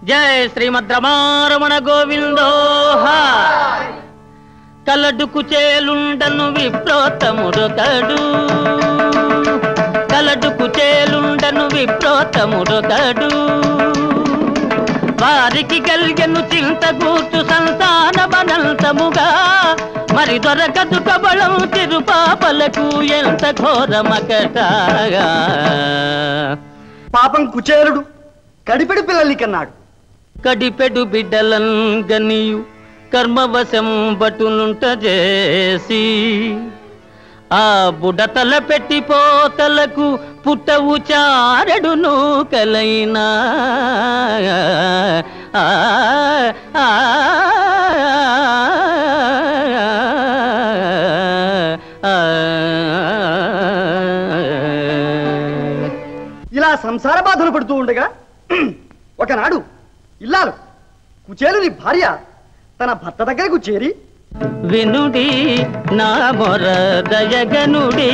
జయ శ్రీమద్ రమారమణ గోవిందోహ. కలడుకు చేలుండను విప్రోత్తముడొకడు, కలడుకు చేలుండను విప్రోత్తముడొకడు. వారికి కలిగెను చింత కూర్చు సంతాన బనంతముగా, మరి దొరకదు కబళం తిరుపాపలకు ఎంత ఘోరమకటాగా. పాపం కుచేలుడు కడిపెడు పిల్లల్ని కన్నాడు. కడిపెడు బిడ్డలన్ గనియు కర్మవశం బటునుంట చేసి, ఆ బుడతల పెట్టిపోతలకు పుట్టవు చారెడును కలైనా. ఇలా సంసార బాధలు పడుతూ ఉండగా ఒకనాడు ఇల్లాలు కుచేలుని భార్య తన భర్త దగ్గరకు చేరి, వినుడి నా మొర దయగనుడి,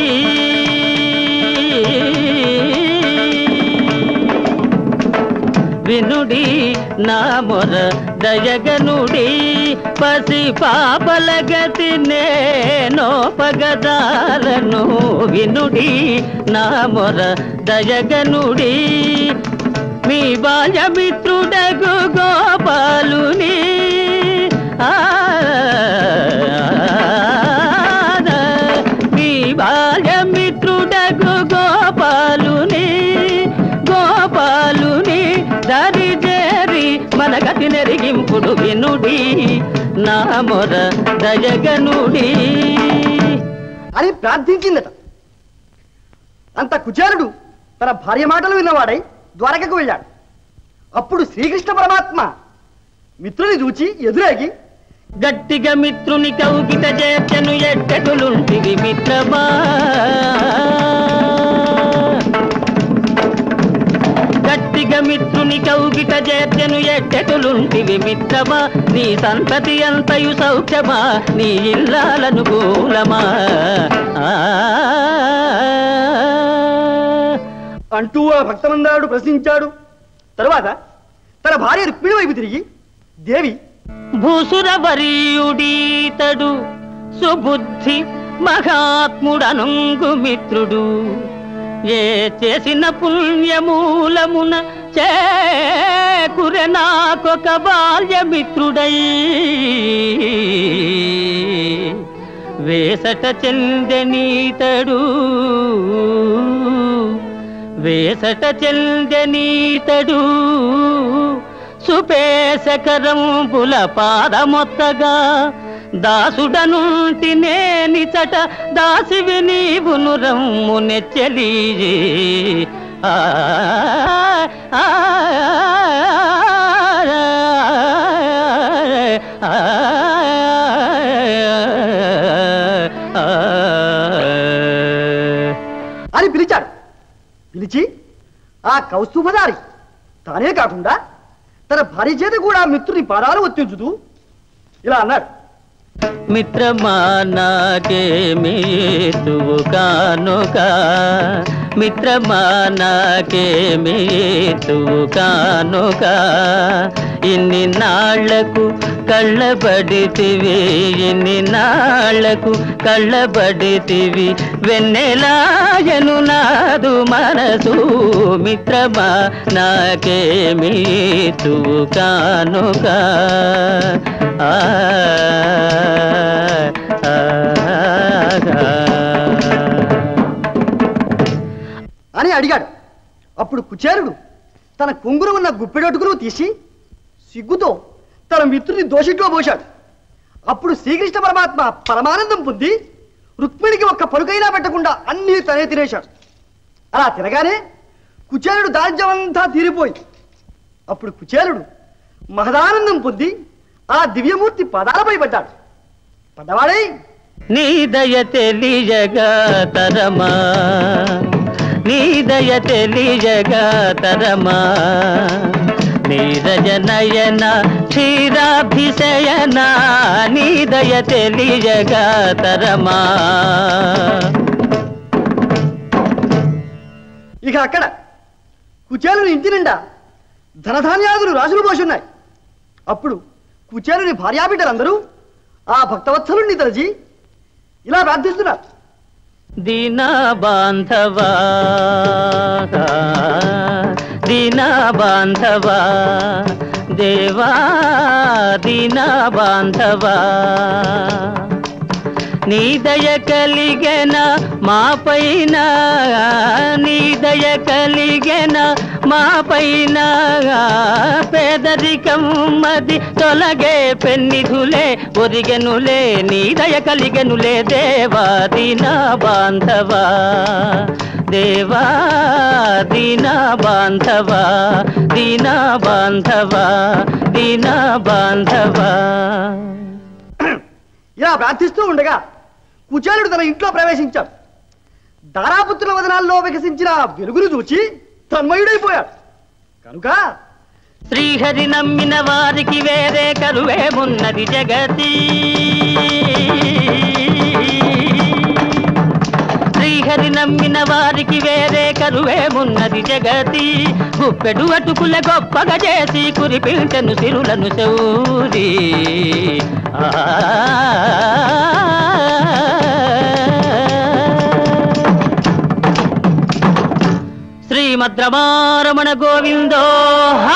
వినుడి నా మొర దయగనుడి. పసి పాపల గతి నేనో పగదాలను, వినుడి నా మొర దయగనుడి. మీ బాల్యమిత్రుడగు గోపాలుని, మీ బాల్యమిత్రుడగు గోపాలుని, గోపాలుని దరి చేరి మన గతి నెరిగింపుడు. వినుడి నా మొర దయగనుడి అని ప్రార్థించిందట. అంత కుచేలుడు తన భార్య మాటలు విన్నవాడై ద్వారకకు వెళ్ళాడు. అప్పుడు శ్రీకృష్ణ పరమాత్మ మిత్రుని చూచి ఎదురేగి, గట్టిగా మిత్రుని కౌగిట చేర్చను ఎట్టెటులుంటివి మిత్రమా, గట్టిగా మిత్రుని కౌగిట చేర్చను ఎట్టెటులుంటివి మిత్రమా. నీ సంతతి అంతయు సౌఖ్యమా, నీ ఇల్లాలనుకూలమా అంటూ ఆ భక్తమందాడు ప్రశ్నించాడు. తరువాత తన భార్య రుక్మిణి వైపు తిరిగి, దేవి, భూసురవరీయుడీతడు సుబుద్ధి మహాత్ముడనుంగు మిత్రుడు, ఏ చేసిన పుణ్యమూలమున చేకురె నాకొక బాల్యమిత్రుడై. వేసట చెందెనీతడు, వేసట చెందెనీతడు, సుపేశకరంబుల పాదమొత్తగా. దాసుడనుంటి నేనిచట దాసివి నీవును రమ్ము నెచ్చలి. అని పిలిచాడు. పిలిచి ఆ కౌస్తుభదారి తానే కాకుండా తన భార్య చేత కూడా మిత్రుని పాదాలు ఒత్తించుతూ ఇలా అన్నాడు, మిత్రమా నాకేమీతువు కానుక, మిత్రమా నాకేమీతువు కానుక. ఇన్ని నాళ్లకు కళ్ళబడితివి, ఇన్ని నాళ్లకు కళ్ళబడితివి, వెన్నెలాయను నాదు మనసు. మిత్రమా నాకేమీతువు కానుక. అని అడిగాడు. అప్పుడు కుచేలుడు తన కొంగురు ఉన్న గుప్పెడొట్టుకును తీసి సిగ్గుతో తన మిత్రుని దోషిట్లో పోశాడు. అప్పుడు శ్రీకృష్ణ పరమాత్మ పరమానందం పొంది రుక్మిణికి ఒక్క పలుకైనా పెట్టకుండా అన్నీ తనే తినేశాడు. అలా తినగానే కుచేలుడు దారిద్ర్యమంతా తీరిపోయి, అప్పుడు కుచేలుడు మహదానందం పొంది ఆ దివ్యమూర్తి పదాలపై పడ్డాడు. పడ్డవాడై, నీ దయ తెలియగా తరమా, నీ దయ తెలియగా తరమా, నీరజ నయన క్షీరాభిషయన, నీ దయ తెలియగా తరమా. ఇక అక్కడ కుచేలుని ఇంటి నిండా ధనధాన్యాదులు రాజులు పోషున్నాయి. అప్పుడు కుచేలుని భార్యాబిడ్డలందరూ ఆ భక్తవత్సలుణ్ణి తలచి ఇలా ప్రార్థిస్తున్నారు. దీన బాంధవా దీన బాంధవా దేవా దీన బాంధవా నీ దయ కలిగెన మా పైన నీ దయ కలిగెన మా పైన పేదరికం మది తొలగే పెన్నిధులే ఒరిగెనులే నీ దయ కలిగెనులే దేవా దీన బాంధవా దేవా దీన బాంధవా దీన బాంధవా దీన బాంధవా. ఇలా ప్రార్థిస్తూ ఉండగా కుచేలుడు తన ఇంట్లో ప్రవేశించాడు. దారాపుత్రుల వదనాల్లో వికసించిన వెలుగును చూచి తన్మయుడైపోయాడు. కనుక శ్రీహరి నమ్మిన వారికి వేరే కరువేమున్నది జగతి శ్రీహరి నమ్మిన వారికి వేరే కరువేమున్నది జగతి గుప్పెడు అటుకుల గొప్పగా చేసి కురిపించెను సిరులను శౌరి శ్రీమద్రమారమణ గోవిందో హ